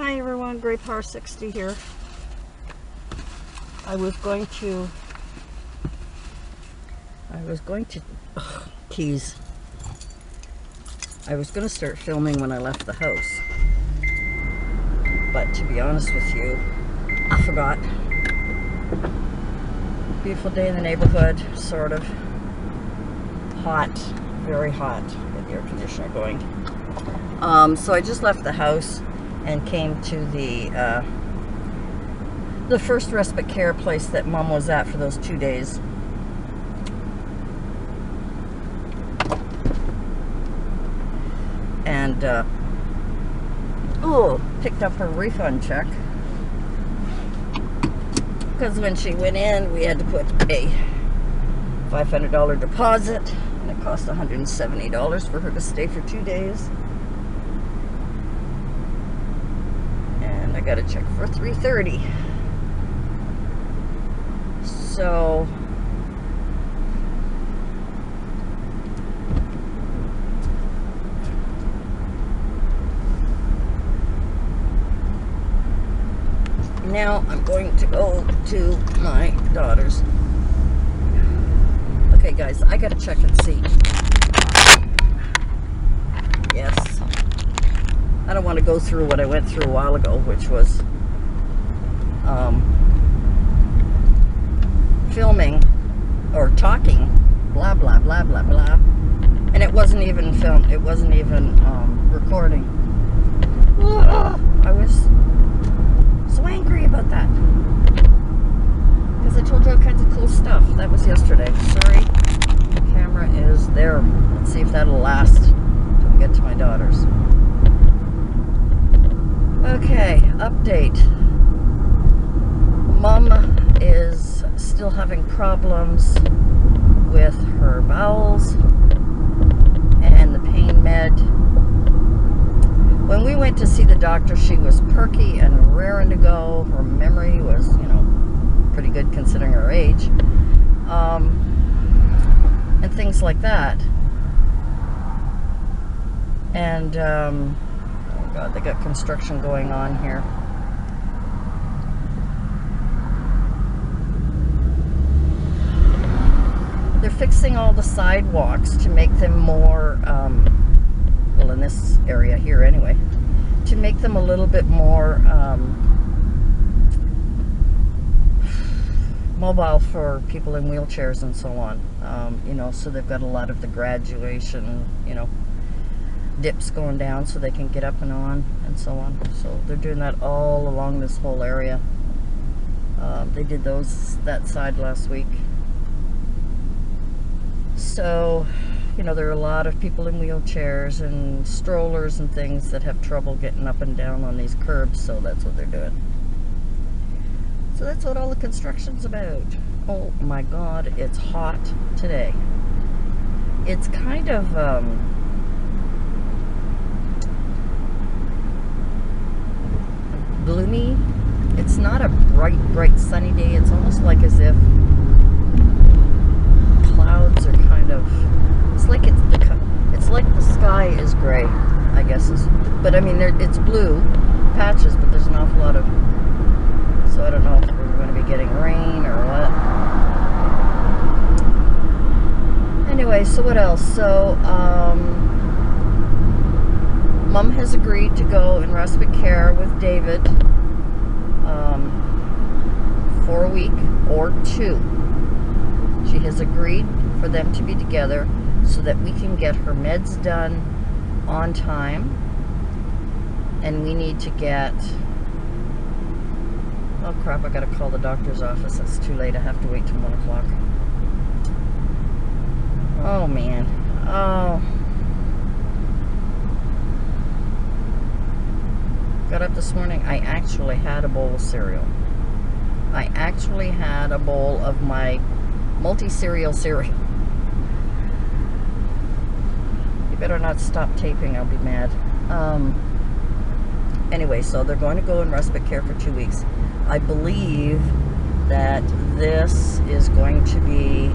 Hi everyone, Grey Power 60 here. I was going to keys. I was going to start filming when I left the house. But to be honest with you, I forgot. Beautiful day in the neighborhood, sort of. Hot, very hot, with the air conditioner going. So I just left the house and came to the first respite care place that Mom was at for those 2 days. And picked up her refund check, because when she went in we had to put a $500 deposit, and it cost $170 for her to stay for 2 days. And I got a check for $330. So now I'm going to go to my daughter's. Okay guys, I gotta check and see. Yes. I don't want to go through what I went through a while ago, which was filming or talking blah blah blah blah blah, and it wasn't even filmed, it wasn't even recording. I was so angry about that, because I told you all kinds of cool stuff. That was yesterday. Sorry, the camera is there. Let's see if that'll last till we get to my daughter's. Okay, update. Mom is still having problems with her bowels and the pain med. When we went to see the doctor, she was perky and raring to go. Her memory was, you know, pretty good considering her age. And things like that. And, oh God, they got construction going on here. They're fixing all the sidewalks to make them more, well, in this area here anyway, to make them a little bit more mobile for people in wheelchairs and so on. You know, so they've got a lot of the graduation, you know, dips going down so they can get up and on and so on. So they're doing that all along this whole area. They did that side last week. So, you know, there are a lot of people in wheelchairs and strollers and things that have trouble getting up and down on these curbs, so that's what they're doing. So that's what all the construction's about. Oh my God, it's hot today. It's kind of gloomy. It's not a bright sunny day. It's almost like as if clouds are kind of, it's like the sky is gray, I guess. But I mean, it's blue patches, but there's an awful lot of, so I don't know if we're going to be getting rain or what. Anyway, so what else? So Mom has agreed to go in respite care with David for a week or 2. She has agreed for them to be together so that we can get her meds done on time. And we need to get, oh crap, I gotta call the doctor's office. It's too late. I have to wait till 1 o'clock. Oh man. Oh. Got up this morning. I actually had a bowl of cereal. I actually had a bowl of my multi-cereal cereal. You better not stop taping, I'll be mad. Anyway, so they're going to go in respite care for 2 weeks. I believe that this is going to be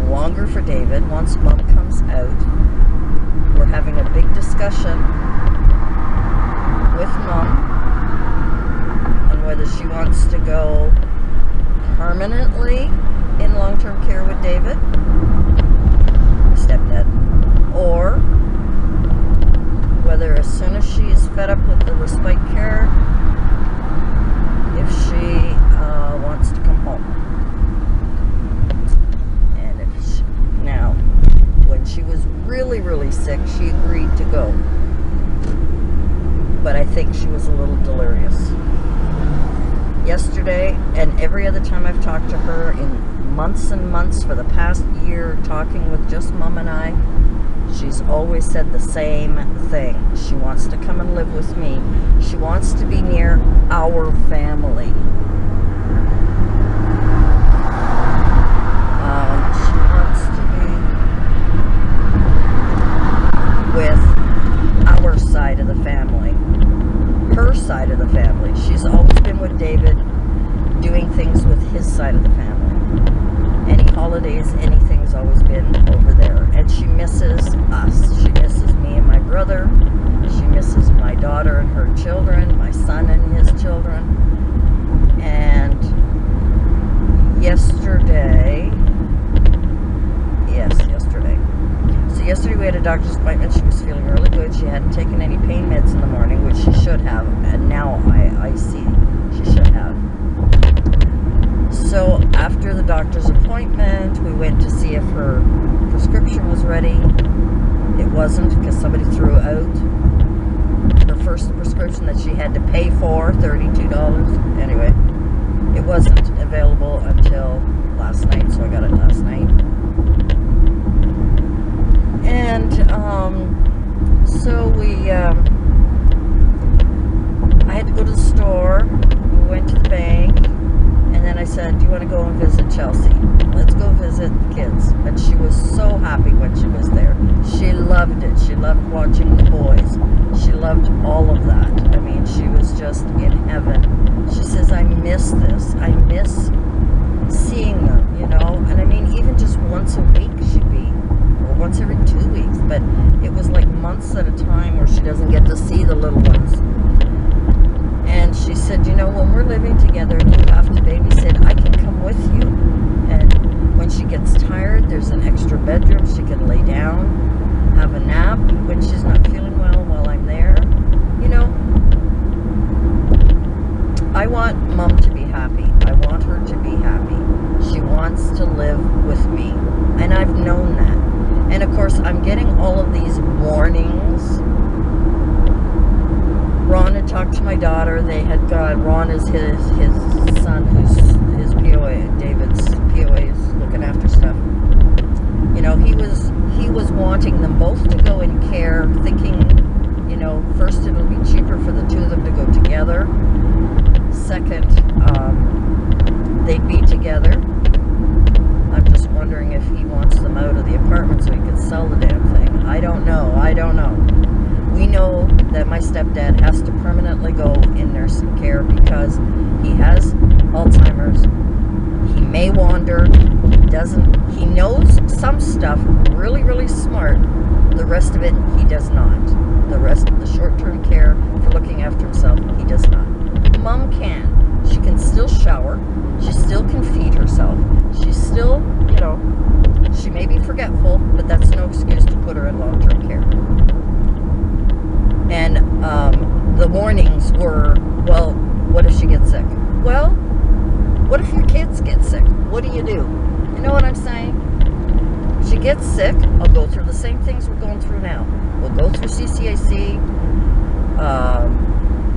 longer for David. Once Mom comes out, we're having a big discussion with Mom wants to go permanently in long-term care with David, stepdad, or whether as soon as she's fed up with the respite care, if she wants to come home. And if she, now, when she was really, really sick, she agreed to go. But I think she was a little delirious. Yesterday, and every other time I've talked to her in months and months for the past year, talking with just Mom and I, she's always said the same thing. She wants to come and live with me. She wants to be near our family. She wants to be with our side of the family. Her side of the family. She's always been with David, doing things with his side of the family. Any holidays, anything's always been over there. And she misses us. She misses me and my brother. She misses my daughter and her children, my son and his children. And yesterday, so yesterday we had a doctor's appointment. She was feeling really good. She hadn't taken any pain meds in the morning, which she should have, and now I see she should have. So after the doctor's appointment, we went to see if her prescription was ready. It wasn't, because somebody threw out her first prescription that she had to pay for, $32. Anyway, it wasn't available until last night, so I got it last night. And so I had to go to the store. We went to the bank, and then I said, do you want to go and visit Chelsea? Let's go visit the kids. And she was so happy when she was there. She loved it. She loved watching the boys. She loved all of that. I mean, she was just in heaven. She says, I miss this. I miss seeing them, you know. And I mean, even just once a week she'd be, or once every 2 weeks, but it was like months at a time where she doesn't get to see the little ones. And she said, you know, when we're living together and you have to babysit, I can come with you. And when she gets tired, there's an extra bedroom. She can lay down, have a nap when she's not feeling well while I'm there. You know, I want Mom to be happy. I want her to be happy. She wants to live with me. And I've known that. And of course, I'm getting all of these warnings. Ron had talked to my daughter. They had got, Ron is his son, who's his POA, David's POA is looking after stuff. You know, he was wanting them both to go in care, thinking, you know, first it'll be cheaper for the two of them to go together. Second, they'd be together. I'm just wondering if he wants them out of the apartment so he could sell the damn thing. I don't know. We know that my stepdad has to permanently go in nursing care because he has Alzheimer's. He may wander. He knows some stuff really, really smart. The rest of it, he does not. The rest of the short-term care for looking after himself, he does not. Mom can. She can still shower. She still can feed herself. She's still, you know, she may be forgetful, but that's no excuse to put her in long-term care. And the warnings were, well, what if she gets sick? Well, what if your kids get sick? What do? You know what I'm saying? If she gets sick, I'll go through the same things we're going through now. We'll go through CCAC,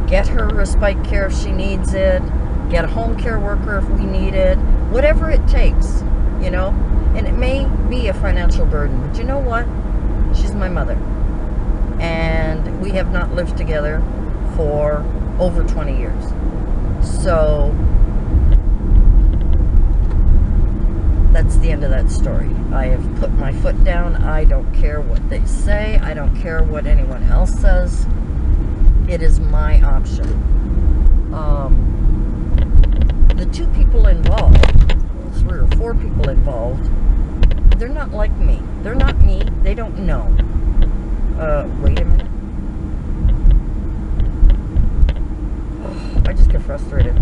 get her respite care if she needs it, get a home care worker if we need it, whatever it takes, you know? And it may be a financial burden, but you know what? She's my mother. And we have not lived together for over 20 years. So that's the end of that story. I have put my foot down. I don't care what they say. I don't care what anyone else says. It is my option. The two people involved, 3 or 4 people involved, they're not like me. They're not me. They don't know. Wait a minute. I just get frustrated.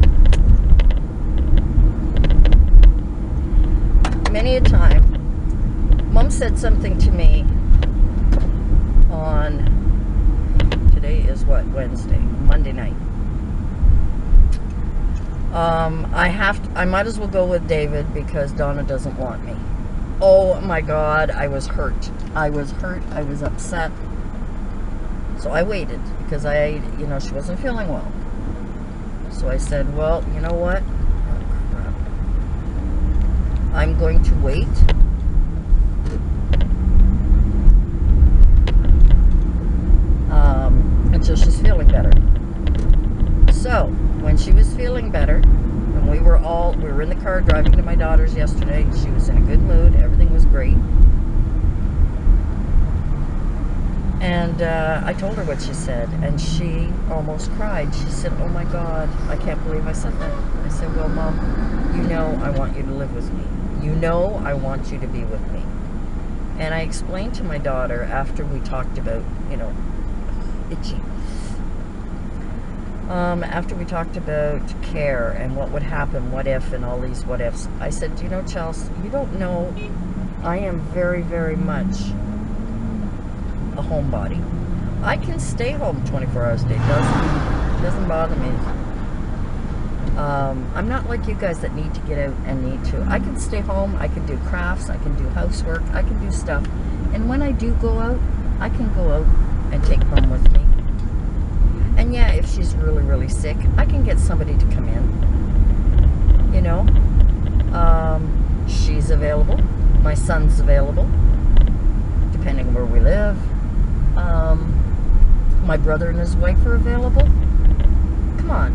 mom said something to me on, today is what, Wednesday, Monday night. I might as well go with David because Donna doesn't want me. Oh my God, I was hurt. I was upset. So I waited because she wasn't feeling well. So I said, well, you know what? Oh, crap. I'm going to wait. Until she's feeling better. So when she was feeling better, and we were in the car driving to my daughter's yesterday. She was in a good mood. Everything was great. And I told her what she said, and she almost cried. She said, oh my God, I can't believe I said that. I said, well, Mom, you know I want you to live with me. You know I want you to be with me. And I explained to my daughter after we talked about, itchy. After we talked about care and what would happen, what if, and all these what ifs, I said, Chelsea, you don't know, I am very, very much a homebody. I can stay home 24 hours a day. It doesn't bother me. I'm not like you guys that need to get out and need to. I can stay home. I can do crafts. I can do housework. I can do stuff. And when I do go out, I can go out and take Mom with me. And yeah, if she's really, really sick, I can get somebody to come in. She's available. My son's available, depending where we live. My brother and his wife are available. Come on,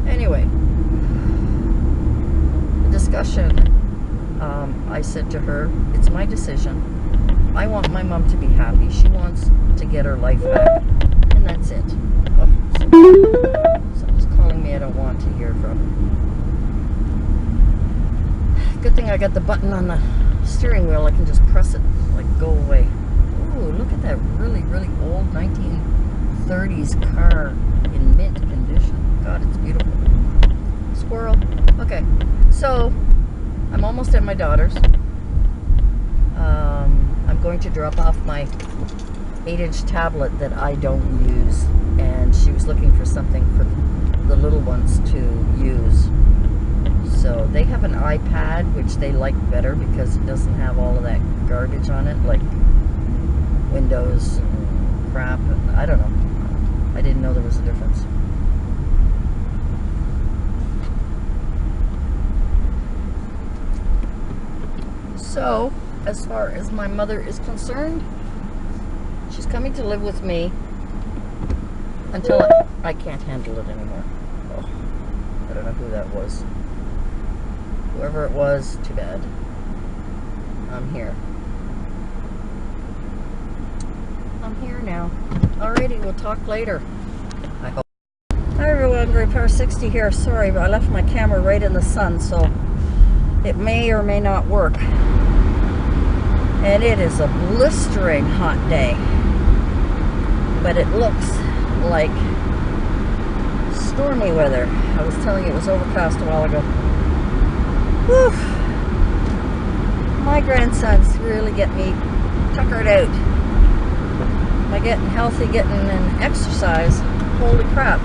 Anyway, the discussion, I said to her, it's my decision. I want my mom to be happy. She wants to get her life back. And that's it. Oh, someone's calling me I don't want to hear from. Good thing I got the button on the steering wheel. I can just press it, go away. Ooh, look at that really, really old 1930s car in mint condition. God, it's beautiful. Squirrel. Okay, so I'm almost at my daughter's. I'm going to drop off my 8-inch tablet that I don't use, and she was looking for something for the little ones to use. So they have an iPad, which they like better because it doesn't have all of that garbage on it, like Windows and crap. I don't know. I didn't know there was a difference. So, as far as my mother is concerned, she's coming to live with me until I can't handle it anymore. Oh, I don't know who that was. Whoever it was, too bad. I'm here. I'm here now. Alrighty, we'll talk later. I hope. Hi everyone, Repair 60 here. Sorry, but I left my camera right in the sun, so it may or may not work. And it is a blistering hot day. But it looks like stormy weather. I was telling you it was overcast a while ago. Whew. My grandsons really get me tuckered out. By getting healthy, getting an exercise. Holy crap.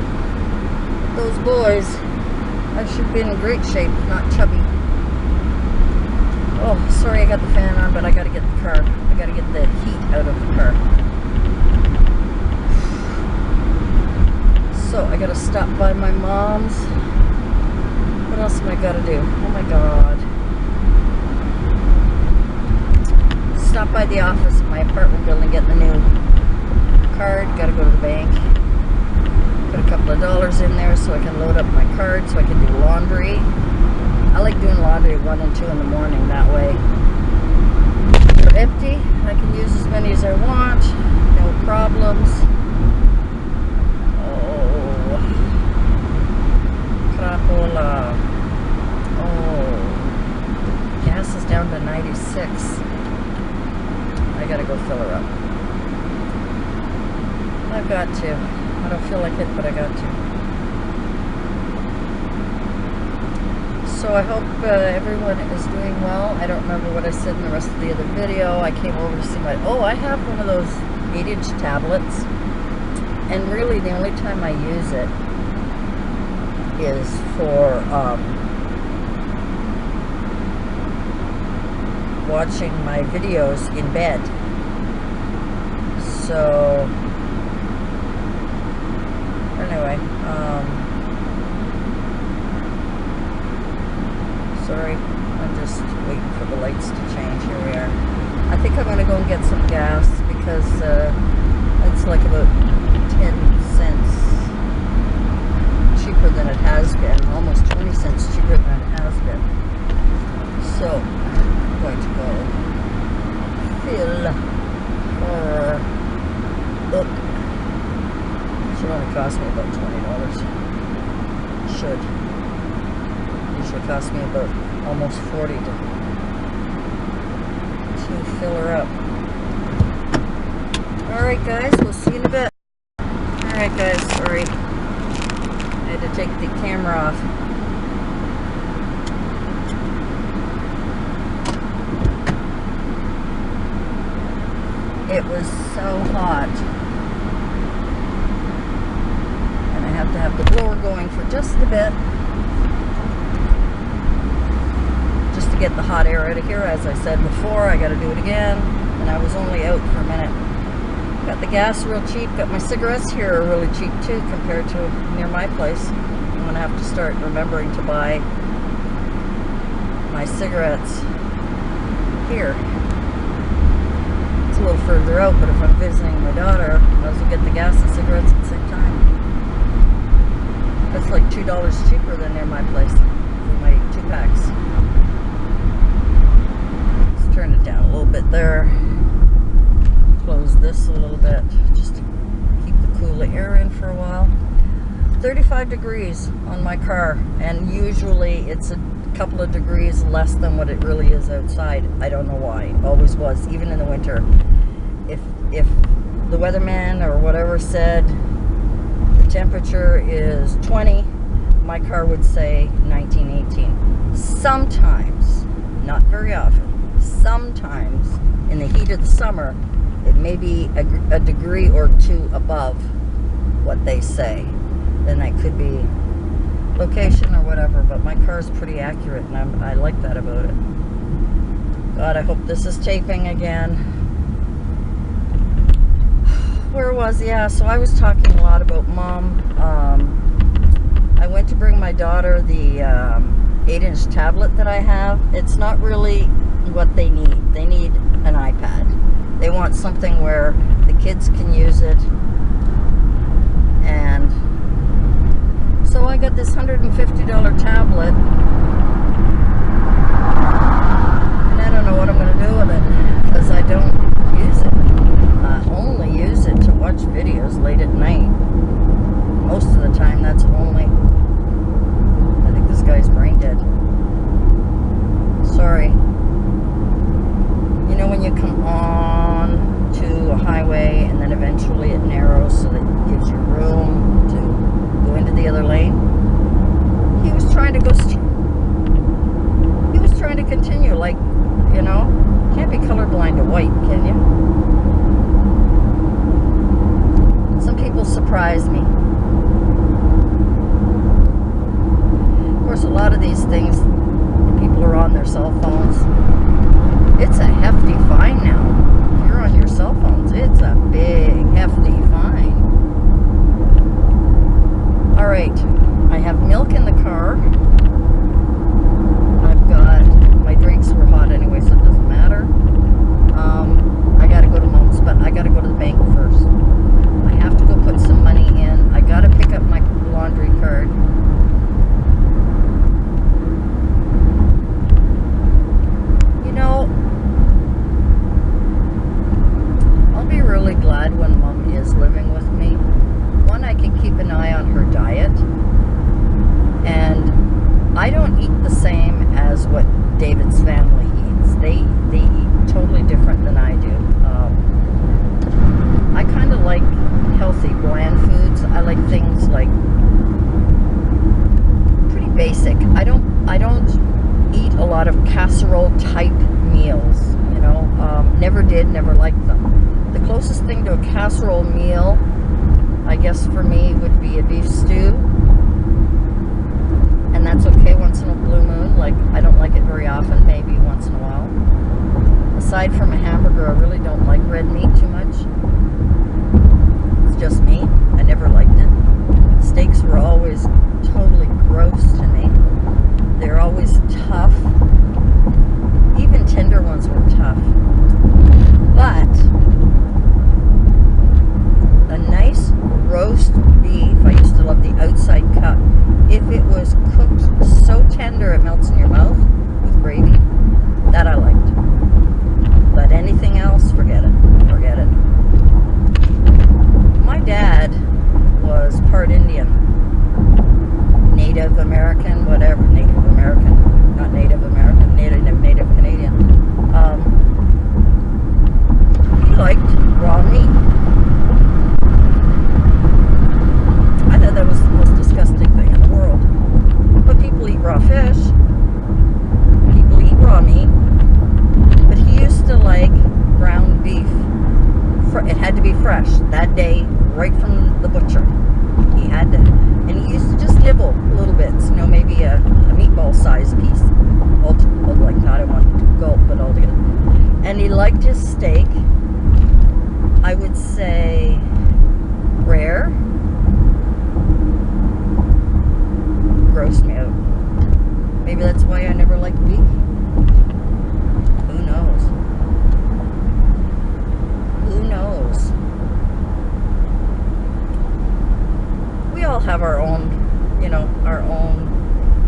Those boys, I should be in great shape, not chubby. Oh, sorry I got the fan on, but I gotta get the car. I gotta get the heat out of the car. So, I gotta stop by my mom's. What else am I gotta do? Oh my God. Stop by the office at my apartment building, get the new card. Gotta go to the bank. Put a couple of dollars in there so I can load up my card so I can do laundry. I like doing laundry at 1 and 2 in the morning. That way they're empty. I can use as many as I want. No problems. Oh, crapola. Oh, gas is down to 96. I gotta go fill her up. I've got to. I don't feel like it, but I got to. So I hope everyone is doing well. I don't remember what I said in the rest of the other video. I came over to see my, I have one of those 8-inch tablets. And really the only time I use it is for watching my videos in bed. So anyway, sorry, I'm just waiting for the lights to change. Here we are. I think I'm going to go and get some gas because it's like about 10 cents cheaper than it has been, almost 20 cents cheaper than it has been. So I'm going to go fill or look. Should only cost me about $20. Should. Usually cost me about almost 40 to fill her up. Alright guys, we'll see you in a bit. Alright guys, sorry. I had to take the camera off. It was so hot. And I have to have the blower going for just a bit. Just to get the hot air out of here. As I said before, I got to do it again. And I was only out for a minute. Got the gas real cheap. Got my cigarettes here are really cheap too compared to near my place. I'm going to have to start remembering to buy my cigarettes here. It's a little further out, but if I'm visiting my daughter, I might as well get the gas and cigarettes at the same time. That's like $2 cheaper than near my place for my 2 packs. Let's turn it down a little bit there. Close this a little bit just to keep the cool air in for a while. 35 degrees on my car, and usually it's a couple of degrees less than what it really is outside. I don't know why. It always was, even in the winter. If the weatherman or whatever said the temperature is 20, my car would say 19, 18. Sometimes, not very often, sometimes in the heat of the summer, it may be a degree or 2 above what they say. Then that could be location or whatever, but my car is pretty accurate, and I like that about it. God, I hope this is taping again. Where was, yeah, so I was talking a lot about Mom. I went to bring my daughter the 8-inch tablet that I have. It's not really what they need. They need an iPad. They want something where the kids can use it. And so I got this $150 tablet. And I don't know what I'm going to do with it, because I don't use it. I only use it to watch videos late at night. Most of the time, that's only... I think this guy's brain dead. Sorry. You know when you come on to a highway and then eventually it narrows so that it gives you room to go into the other lane? He was trying to go he was trying to continue, like, you know, can't be colorblind to white, can you? Some people surprise me. Of course, a lot of these things, people are on their cell phones. It's a hefty fine now. If you're on your cell phones, it's a big, hefty fine. Alright, I have milk in the car. I've got, my drinks were hot anyway, so it doesn't matter. I gotta go to Mom's, but I gotta go to the bank first. I have to go put some money in. I gotta pick up my laundry card. You know, I'll be really glad when Mom is living with me. One, I can keep an eye on her diet. And I don't eat the same as what David's family eats. They eat totally different than I do. I kind of like healthy, bland foods. I like things like pretty basic. I don't never liked them. The closest thing to a casserole meal, I guess for me, would be a beef stew. And that's okay once in a blue moon. Like, I don't like it very often, maybe once in a while. Aside from a hamburger, I really don't like red meat too much. It's just me. I never liked it. Steaks were always totally gross to me. They're always tough. Even tender ones were tough. But a nice roast beef, I used to love the outside cut. If it was cooked so tender it melts in your mouth with gravy, that I liked. But anything else, forget it. Forget it. My dad was part Indian, Native American, whatever, Native American, not Native American, Native Canadian. He liked raw meat. I thought that was the most disgusting thing in the world. But people eat raw fish. People eat raw meat. But he used to like ground beef. It had to be fresh that day, right from the butcher. He had to, and he used to just nibble little bits, you know, maybe a meatball size piece, like not in one gulp, but all together. And he liked his steak, I would say, rare. Grossed me out. Maybe that's why I never liked beef. Who knows? Who knows? We all have our own, you know, our own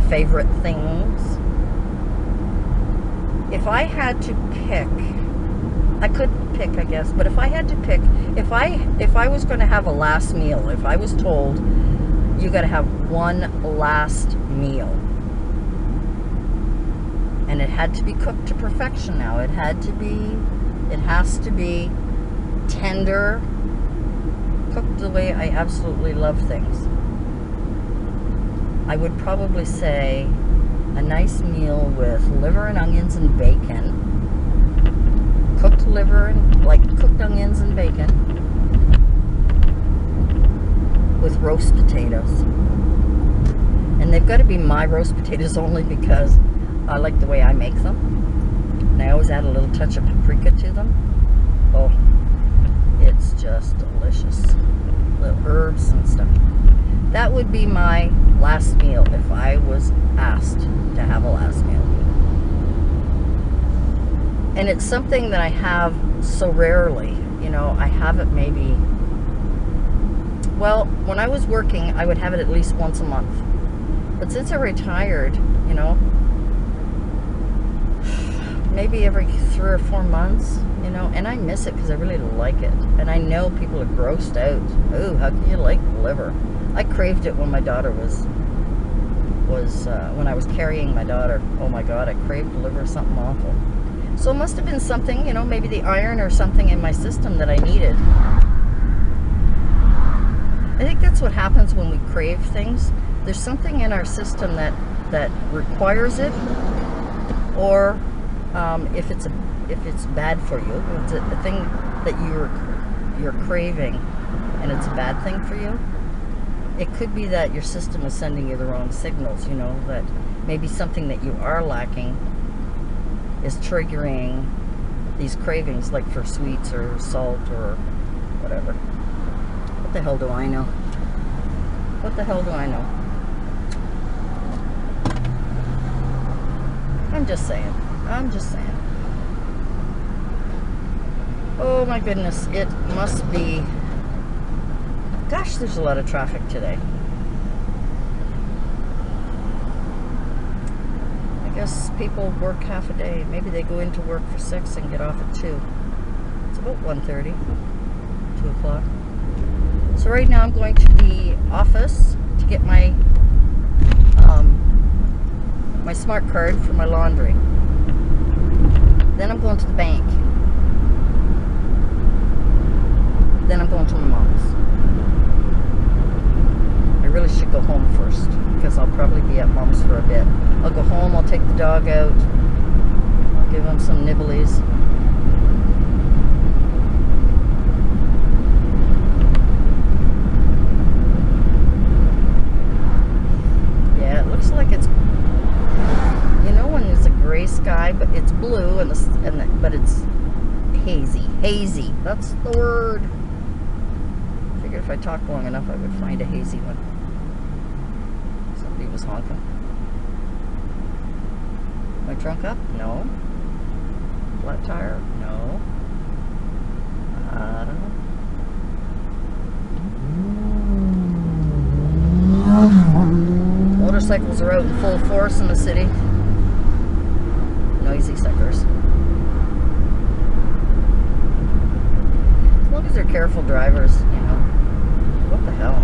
favorite things. If I had to pick, I could pick, I guess, but if I had to pick, if I was going to have a last meal, if I was told you got to have one last meal, and it had to be cooked to perfection now, it has to be tender, cooked the way I absolutely love things, I would probably say a nice meal with liver and onions and bacon. Cooked liver and cooked onions and bacon with roast potatoes. And they've got to be my roast potatoes only because I like the way I make them. And I always add a little touch of paprika to them. Oh, it's just delicious. Little herbs and stuff. That would be my last meal if I was asked to have a last meal. And it's something that I have so rarely. You know, I have it maybe, well, when I was working, I would have it at least once a month. But since I retired, you know, maybe every 3 or 4 months, you know, and I miss it because I really like it. And I know people are grossed out. Ooh, how can you like liver? I craved it when my daughter was when I was carrying my daughter. Oh my God, I craved liver, something awful. So it must have been something, you know, maybe the iron or something in my system that I needed. I think that's what happens when we crave things. There's something in our system that requires it, or if it's bad for you, if it's a thing that you're craving and it's a bad thing for you. It could be that your system is sending you the wrong signals, you know, that maybe something that you are lacking is triggering these cravings, like for sweets or salt or whatever. What the hell do I know? What the hell do I know? I'm just saying. I'm just saying. Oh my goodness, it must be... Gosh, there's a lot of traffic today. I guess people work half a day. Maybe they go into work for 6 and get off at 2. It's about 1:30, 2 o'clock. So right now I'm going to the office to get my my smart card for my laundry. Then I'm going to the bank. Then I'm going to my mom's. I really should go home first because I'll probably be at mom's for a bit. I'll go home, I'll take the dog out, I'll give him some nibblies. but it's hazy. Hazy, that's the word. Figured if I talked long enough, I would find a hazy one. Somebody was honking. My trunk up? No. Flat tire? No. I don't know. Motorcycles are out in full force in the city. Noisy suckers. As long as they're careful drivers, you know. What the hell?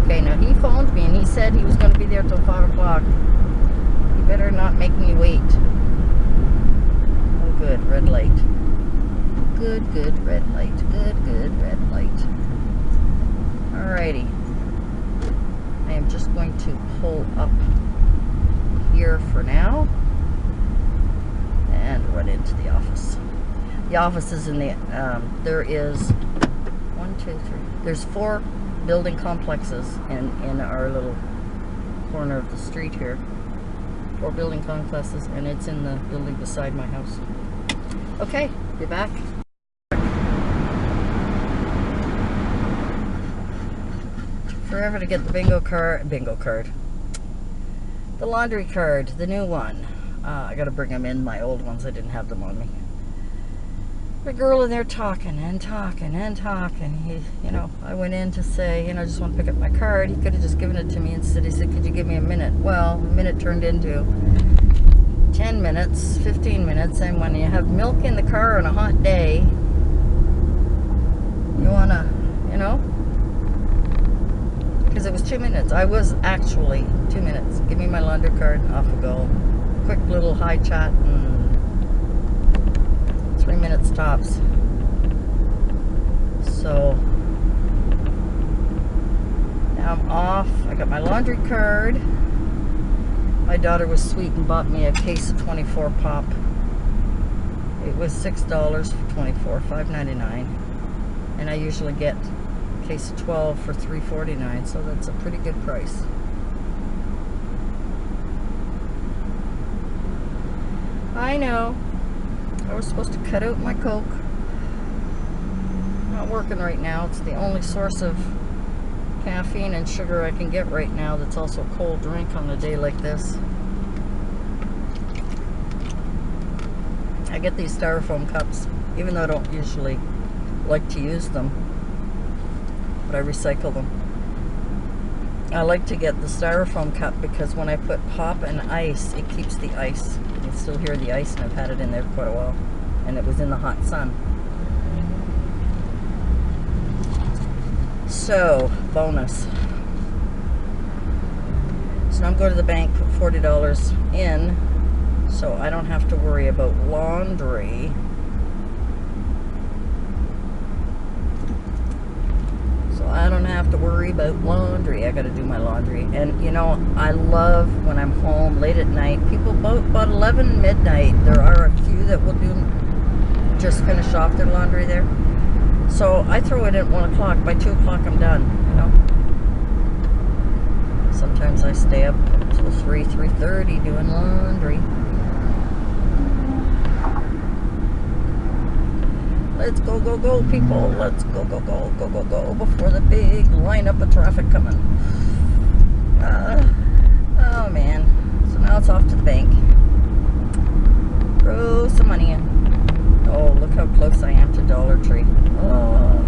Okay, now he phoned me and he said he was going to be there till 5 o'clock. You better not make me wait. Oh, good, red light. Good, good, red light. Good, good, red light. Alrighty. I am just going to pull up here for now and run into the office. The office is in the, there is 1, 2, 3. There's 4 building complexes in our little corner of the street here. 4 building complexes, and it's in the building beside my house. Okay, be back. Forever to get the bingo card. The laundry card, the new one. I gotta bring them in. My old ones, I didn't have them on me. The girl in there talking and talking and talking. He, you know, I went in to say, you know, I just want to pick up my card. He could have just given it to me instead. He said, could you give me a minute? Well, a minute turned into 10 minutes, 15 minutes. And when you have milk in the car on a hot day, you want to, you know, because it was 2 minutes. I was actually 2 minutes. Give me my laundry card and off we go. Quick little high chat and 3 minutes tops. So now I'm off. I got my laundry card. My daughter was sweet and bought me a case of 24 pop. It was $6 for 24, $5.99, and I usually get a case of 12 for $3.49, so that's a pretty good price. I know. I was supposed to cut out my Coke. Not working right now. It's the only source of caffeine and sugar I can get right now that's also a cold drink on a day like this. I get these styrofoam cups, even though I don't usually like to use them, but I recycle them. I like to get the styrofoam cup because when I put pop and ice, it keeps the ice. You can still hear the ice, and I've had it in there for quite a while, and it was in the hot sun. So, bonus. So now I'm going to the bank, put $40 in, so I don't have to worry about laundry. So I don't have to worry about laundry. I got to do my laundry. And, you know, I love when I'm home late at night. People, about 11, midnight, there are a few that will just finish off their laundry there. So I throw it at 1 o'clock. By 2 o'clock, I'm done, you know. Sometimes I stay up until 3:30 doing laundry. Let's go, go, go, people. Let's go, go, go, go, go, go before the big lineup of traffic coming. Oh, man. So now it's off to the bank. Throw some money in. Oh, look how close I am to Dollar Tree. Oh,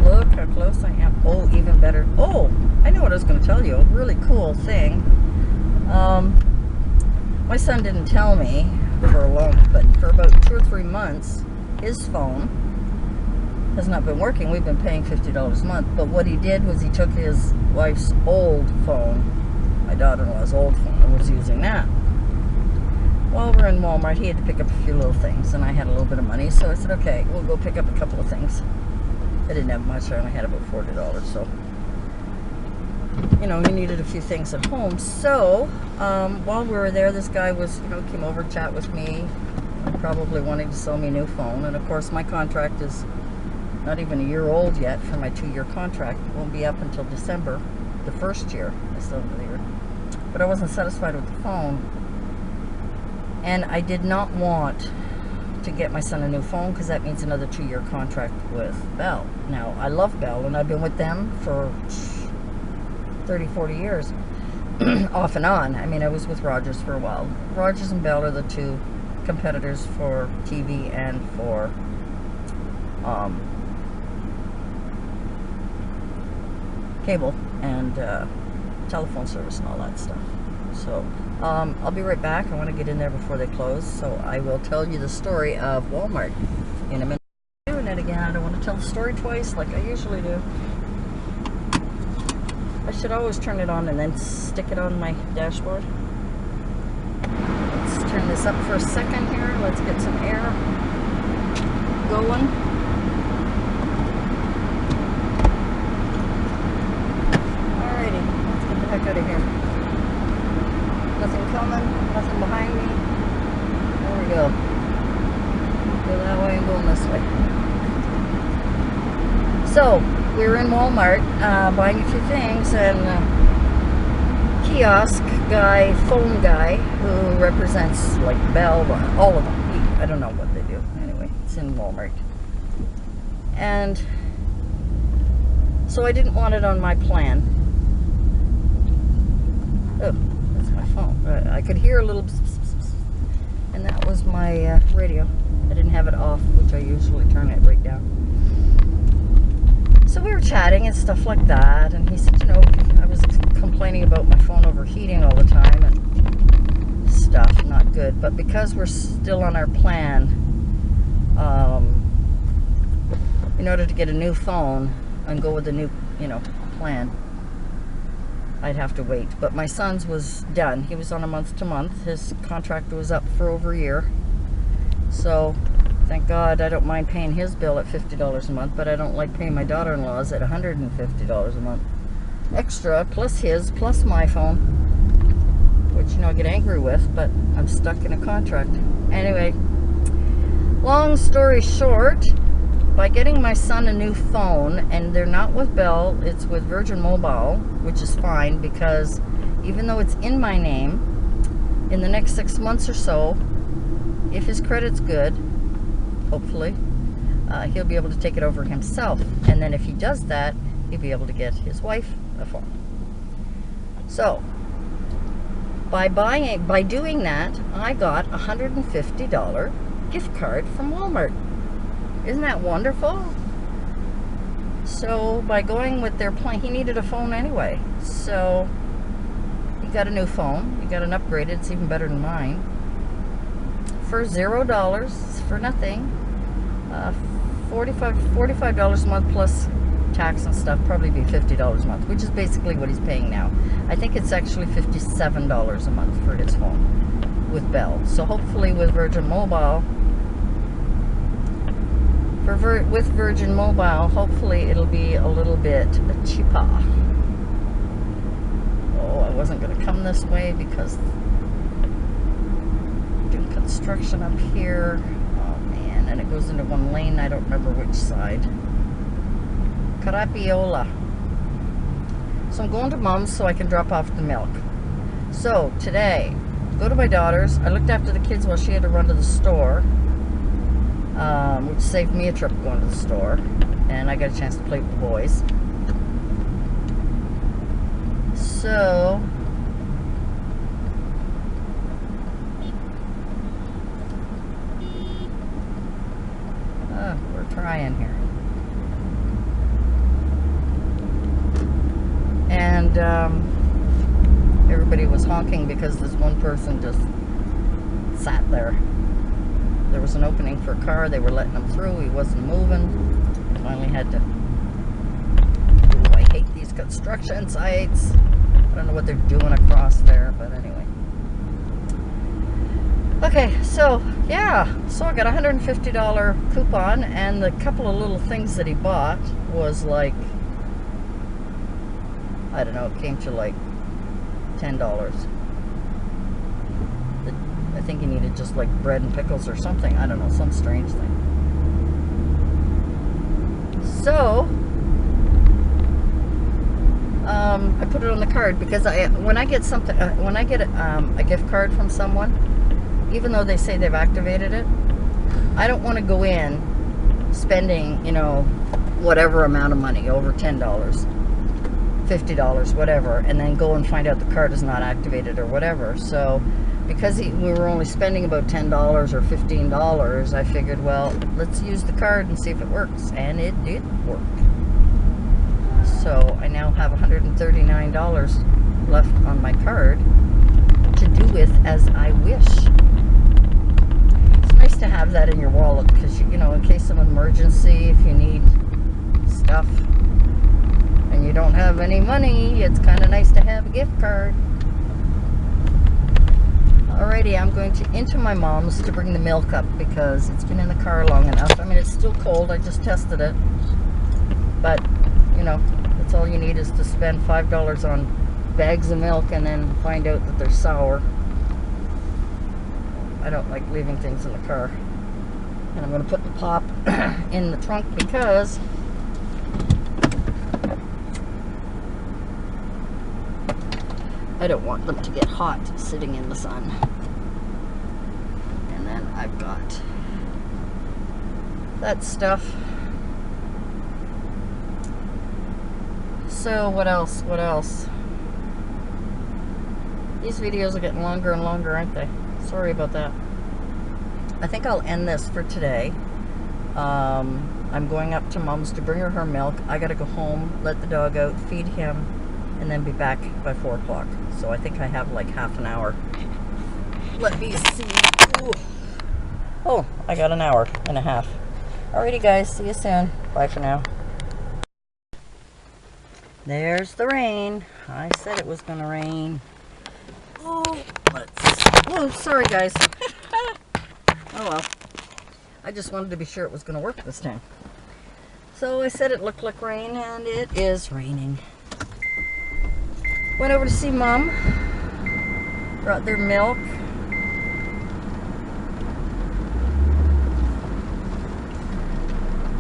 look how close I am. Oh, even better. Oh, I know what I was going to tell you. A really cool thing. My son didn't tell me for about 2 or 3 months, his phone has not been working. We've been paying $50 a month, but what he did was he took his wife's old phone, my daughter-in-law's old phone, and was using that. While we're in Walmart, he had to pick up a few little things, and I had a little bit of money, so I said, okay, we'll go pick up a couple of things. I didn't have much. I only had about $40, so, you know, he needed a few things at home. So, while we were there, this guy was, you know, came over, chat with me, probably wanting to sell me a new phone, and of course, my contract is not even a year old yet for my 2-year contract. It won't be up until December, the first year. I still have the year. But I wasn't satisfied with the phone. And I did not want to get my son a new phone, because that means another 2-year contract with Bell. Now, I love Bell, and I've been with them for 30, 40 years, off and on. I mean, I was with Rogers for a while. Rogers and Bell are the two competitors for TV and for cable and telephone service and all that stuff. So I'll be right back. I want to get in there before they close, so I will tell you the story of Walmart in a minute. I'm doing it again. I don't want to tell the story twice like I usually do. I should always turn it on and then stick it on my dashboard. Let's turn this up for a second here. Let's get some air going. Alrighty, let's get the heck out of here. Nothing coming, nothing behind me. There we go. Go that way and going this way. So, we were in Walmart buying a few things, and kiosk guy, phone guy, who represents like Bell, all of them. I don't know what they do. Anyway, it's in Walmart. And so I didn't want it on my plan. Oh, that's my phone. I could hear a little bzz, bzz, bzz, bzz. And that was my radio. I didn't have it off, which I usually turn it right down. So we were chatting and stuff like that, and he said, you know, I was complaining about my phone overheating all the time and stuff, not good. But because we're still on our plan, in order to get a new phone and go with the new, you know, plan, I'd have to wait. But my son's was done. He was on a month-to-month. His contract was up for over a year. So thank God I don't mind paying his bill at $50 a month, but I don't like paying my daughter-in-law's at $150 a month. Extra, plus his, plus my phone, which, you know, I get angry with, but I'm stuck in a contract. Anyway, long story short, by getting my son a new phone, and they're not with Bell, it's with Virgin Mobile, which is fine, because even though it's in my name, in the next 6 months or so, if his credit's good, hopefully, he'll be able to take it over himself. And then if he does that, he'll be able to get his wife a phone. So, by doing that, I got a $150 gift card from Walmart. Isn't that wonderful? So, by going with their plan, he needed a phone anyway. So, he got a new phone. He got an upgraded. It's even better than mine. For $0, for nothing. $45 a month plus tax and stuff, probably be $50 a month, which is basically what he's paying now. I think it's actually $57 a month for his phone with Bell. So hopefully with Virgin Mobile, with Virgin Mobile, hopefully it'll be a little bit cheaper. Oh, I wasn't going to come this way because doing construction up here. And it goes into one lane. I don't remember which side. Carapiola. So I'm going to Mom's so I can drop off the milk. So today, go to my daughter's. I looked after the kids while she had to run to the store, which saved me a trip going to the store, and I got a chance to play with the boys. So we're trying here. And everybody was honking because this one person just sat there. There was an opening for a car. They were letting him through. He wasn't moving. Finally had to... Ooh, I hate these construction sites. I don't know what they're doing across there, but anyway. Okay, so yeah, so I got a $150 coupon, and the couple of little things that he bought was like, I don't know, it came to like $10. I think he needed just like bread and pickles or something. I don't know, some strange thing. So I put it on the card because when I get something, when I get a gift card from someone, even though they say they've activated it, I don't want to go in spending, you know, whatever amount of money, over $10, $50, whatever, and then go and find out the card is not activated or whatever. So because we were only spending about $10 or $15, I figured, well, let's use the card and see if it works. And it did work. So I now have $139 left on my card to do with as I wish. It's nice to have that in your wallet because, you know, in case of an emergency, if you need stuff and you don't have any money, it's kind of nice to have a gift card. Alrighty, I'm going into my mom's to bring the milk up because it's been in the car long enough. I mean, it's still cold. I just tested it. But, you know, that's all you need is to spend $5 on bags of milk and then find out that they're sour. I don't like leaving things in the car. And I'm going to put the pop in the trunk because I don't want them to get hot sitting in the sun. And then I've got that stuff. So what else? What else? These videos are getting longer and longer, aren't they? Sorry about that. I think I'll end this for today. I'm going up to Mom's to bring her milk. I gotta go home, let the dog out, feed him, and then be back by 4 o'clock. So I think I have like half an hour. Let me see. Ooh. Oh, I got an hour and a half. Alrighty guys, see you soon. Bye for now. There's the rain. I said it was gonna rain. Oh, sorry guys. Oh well. I just wanted to be sure it was gonna work this time. So I said it looked like rain, and it is raining. Went over to see Mom. Brought their milk.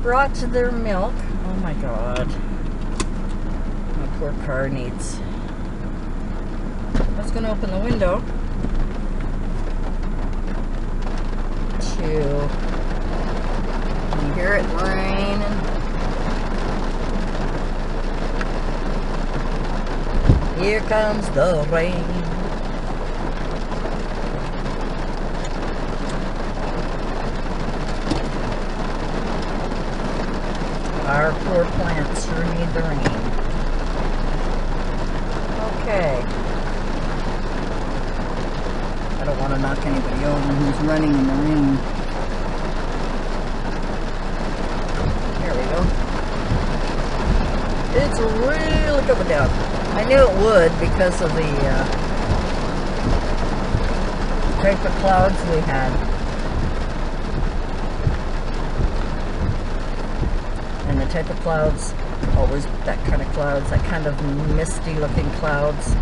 Brought their milk. Oh my God. My poor car needs. I was going to open the window to. You hear it raining. Here comes the rain. Our poor plants sure need the rain. Okay. I don't want to knock anybody over who's running in the rain. There we go. It's really coming down. I knew it would because of the type of clouds we had. And the type of clouds, always that kind of clouds, that kind of misty looking clouds,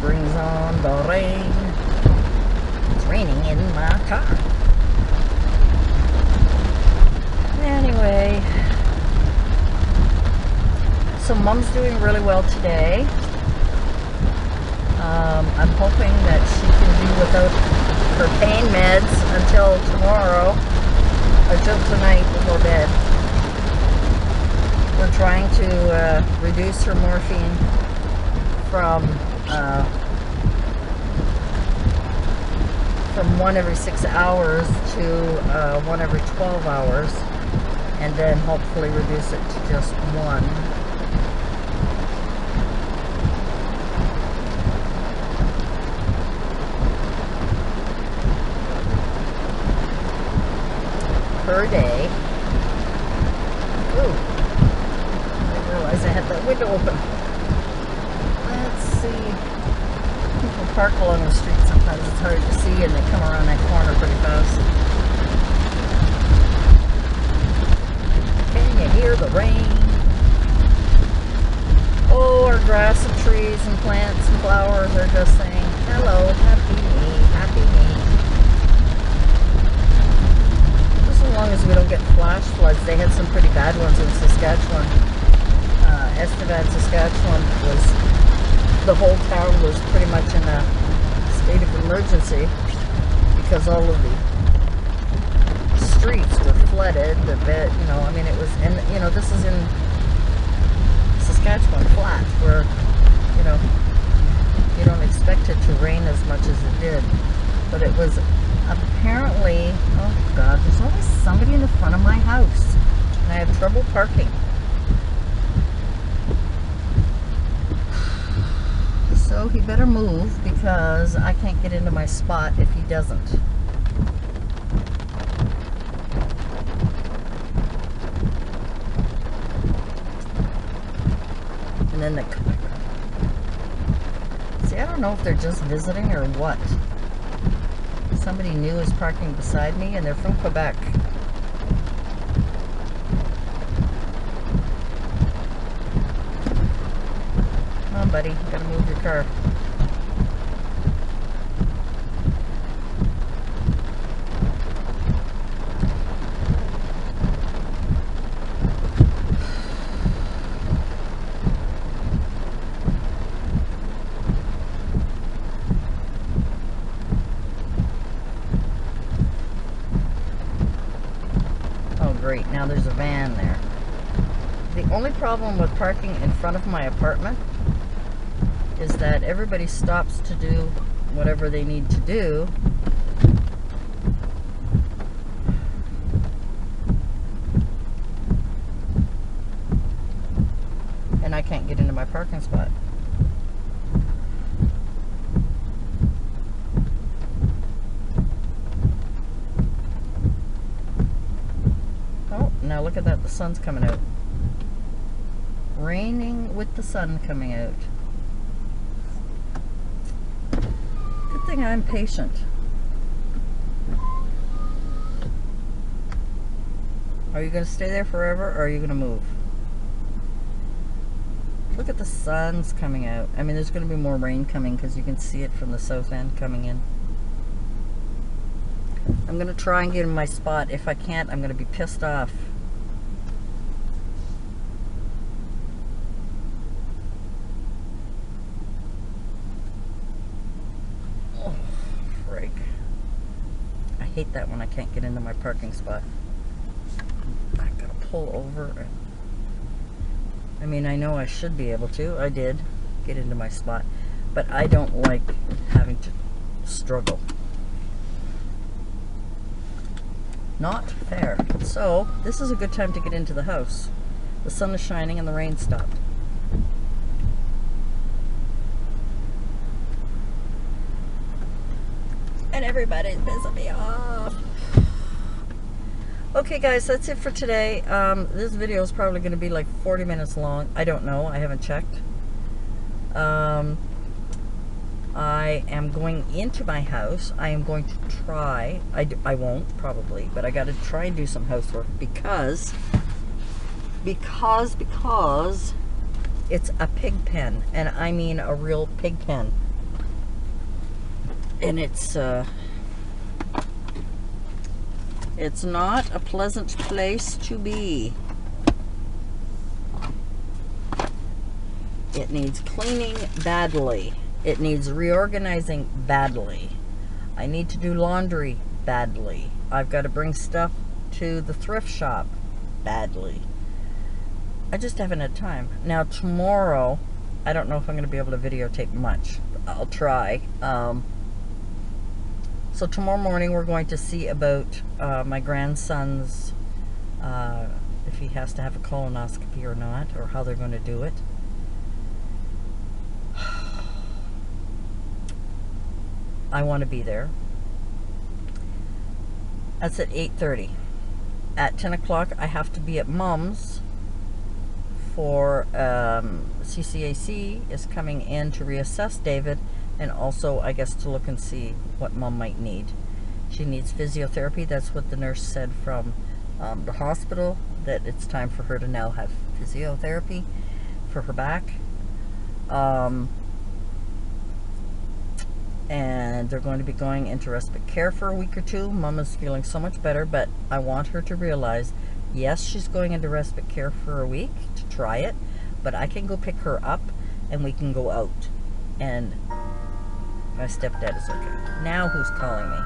brings on the rain. It's raining in my car. Anyway. So Mom's doing really well today. I'm hoping that she can be without her pain meds until tomorrow, until tonight before bed. We're trying to reduce her morphine from 1 every 6 hours to 1 every 12 hours, and then hopefully reduce it to just 1. Per day. Ooh, I didn't realize I had that window open. Let's see. People park along the street. Sometimes it's hard to see, and they come around that corner pretty fast. Can you hear the rain? Oh, our grass and trees and plants and flowers are just saying, hello, happy me, happy me. As long as we don't get flash floods. They had some pretty bad ones in Saskatchewan. Estevan, Saskatchewan the whole town was pretty much in a state of emergency because all of the streets were flooded. The bed, you know, I mean, it was, and you know, this is in Saskatchewan Flats, where, you know, you don't expect it to rain as much as it did. But it was apparently, oh God, there's always somebody in the front of my house, and I have trouble parking. So he better move, because I can't get into my spot if he doesn't. And then see, I don't know if they're just visiting or what. Somebody new is parking beside me, and they're from Quebec. Come on, buddy, you gotta move your car. Great, now there's a van there. The only problem with parking in front of my apartment is that everybody stops to do whatever they need to do. And I can't get into my parking spot. Now look at that, the sun's coming out. Raining with the sun coming out. Good thing I'm patient. Are you going to stay there forever, or are you going to move? Look at the sun's coming out. I mean, there's going to be more rain coming, because you can see it from the south end coming in. I'm going to try and get in my spot. If I can't, I'm going to be pissed off. I hate that when I can't get into my parking spot. I gotta pull over. I mean, I know I should be able to. I did get into my spot, but I don't like having to struggle. Not fair. So this is a good time to get into the house. The sun is shining and the rain stopped. And everybody's pissing me off. Okay guys, that's it for today. This video is probably going to be like 40 minutes long. I don't know, I haven't checked. I am going into my house. I am going to try, I won't probably, but I got to try and do some housework because it's a pig pen, and I mean a real pig pen. And it's not a pleasant place to be. It needs cleaning badly. It needs reorganizing badly. I need to do laundry badly. I've got to bring stuff to the thrift shop badly. I just haven't had time. Now tomorrow, I don't know if I'm going to be able to videotape much. I'll try. So tomorrow morning we're going to see about my grandson's, if he has to have a colonoscopy or not, or how they're going to do it. I want to be there. That's at 8:30. At 10 o'clock I have to be at Mom's for CCAC is coming in to reassess David, and also I guess to look and see what Mom might need. She needs physiotherapy. That's what the nurse said from the hospital, that it's time for her to now have physiotherapy for her back. And they're going to be going into respite care for a week or two. Mom is feeling so much better, but I want her to realize, yes, she's going into respite care for a week to try it, but I can go pick her up and we can go out. And my stepdad is okay. Now who's calling me?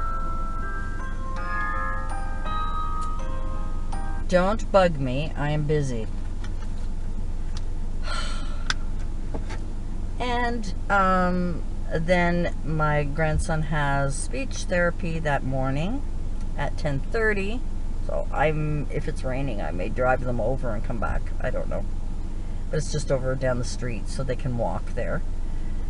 Don't bug me. I am busy. And then my grandson has speech therapy that morning at 10:30. So if it's raining, I may drive them over and come back. I don't know. But it's just over down the street, so they can walk there.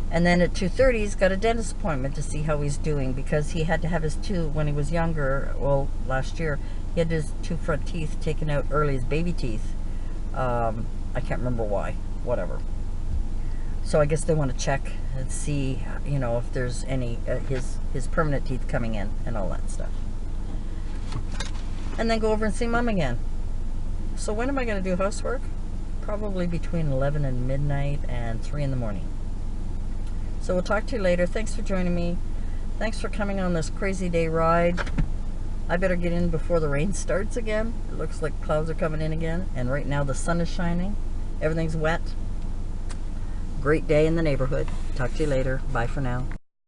And then at 2:30, he's got a dentist appointment to see how he's doing, because he had to have his when he was younger, well, last year, he had his 2 front teeth taken out early, his baby teeth. I can't remember why, whatever. So I guess they want to check and see, you know, if there's any, his permanent teeth coming in and all that stuff. And then go over and see Mom again. So when am I going to do housework? Probably between 11 and midnight and 3 in the morning. So we'll talk to you later. Thanks for joining me. Thanks for coming on this crazy day ride. I better get in before the rain starts again. It looks like clouds are coming in again. And right now the sun is shining. Everything's wet. Great day in the neighborhood. Talk to you later. Bye for now.